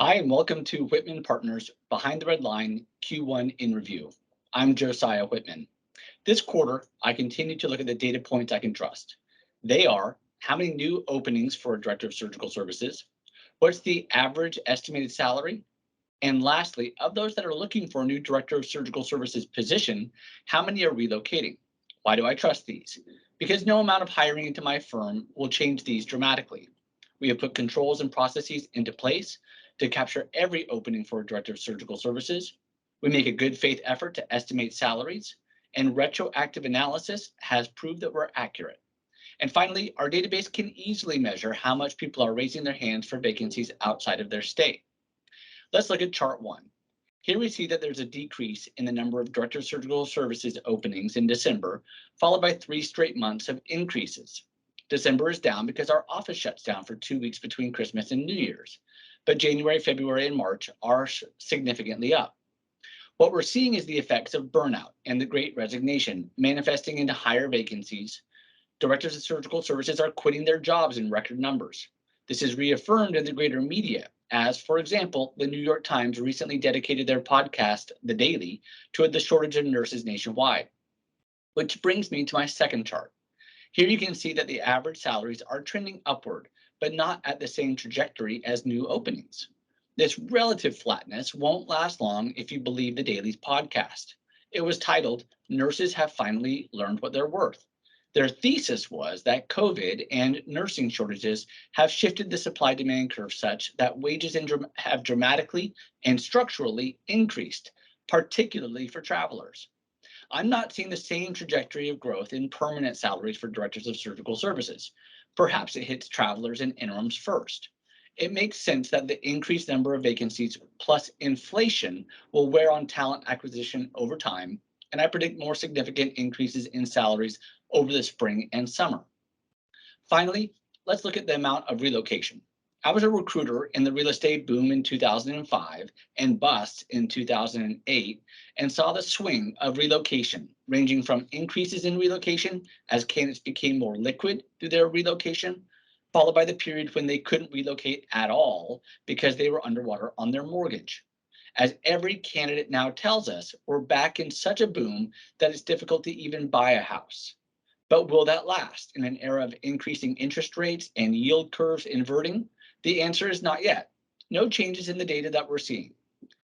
Hi, and welcome to Whitman Partners Behind the Red Line Q1 in Review. I'm Josiah Whitman. This quarter, I continue to look at the data points I can trust. They are how many new openings for a Director of Surgical Services, what's the average estimated salary, and lastly, of those that are looking for a new Director of Surgical Services position, how many are relocating? Why do I trust these? Because no amount of hiring into my firm will change these dramatically. We have put controls and processes into place to capture every opening for a Director of Surgical Services. We make a good faith effort to estimate salaries, and retroactive analysis has proved that we're accurate. And finally, our database can easily measure how much people are raising their hands for vacancies outside of their state. Let's look at chart one. Here we see that there's a decrease in the number of Director of Surgical Services openings in December, followed by 3 straight months of increases. December is down because our office shuts down for 2 weeks between Christmas and New Year's, but January, February, and March are significantly up. What we're seeing is the effects of burnout and the Great Resignation manifesting into higher vacancies. Directors of Surgical Services are quitting their jobs in record numbers. This is reaffirmed in the greater media, as, for example, the New York Times recently dedicated their podcast, The Daily, to the shortage of nurses nationwide. Which brings me to my second chart. Here you can see that the average salaries are trending upward, but not at the same trajectory as new openings. This relative flatness won't last long if you believe the Daily's podcast. It was titled, Nurses Have Finally Learned What They're Worth. Their thesis was that COVID and nursing shortages have shifted the supply-demand curve such that wages have dramatically and structurally increased, particularly for travelers. I'm not seeing the same trajectory of growth in permanent salaries for Directors of Surgical Services. Perhaps it hits travelers and interims first. It makes sense that the increased number of vacancies plus inflation will wear on talent acquisition over time, and I predict more significant increases in salaries over the spring and summer. Finally, let's look at the amount of relocation. I was a recruiter in the real estate boom in 2005 and bust in 2008 and saw the swing of relocation, ranging from increases in relocation as candidates became more liquid through their relocation, followed by the period when they couldn't relocate at all because they were underwater on their mortgage. As every candidate now tells us, we're back in such a boom that it's difficult to even buy a house. But will that last in an era of increasing interest rates and yield curves inverting? The answer is not yet. No changes in the data that we're seeing.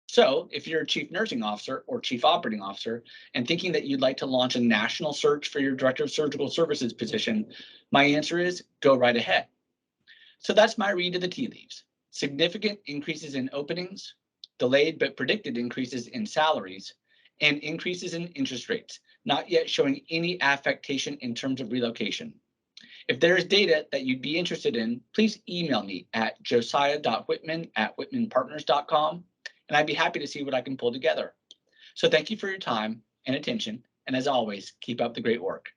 So if you're a chief nursing officer or chief operating officer and thinking that you'd like to launch a national search for your Director of Surgical Services position, my answer is go right ahead. So that's my read of the tea leaves. Significant increases in openings, delayed but predicted increases in salaries, and increases in interest rates, not yet showing any affectation in terms of relocation. If there is data that you'd be interested in, please email me at josiah.whitman@whitmanpartners.com, and I'd be happy to see what I can pull together. So thank you for your time and attention, and as always, keep up the great work.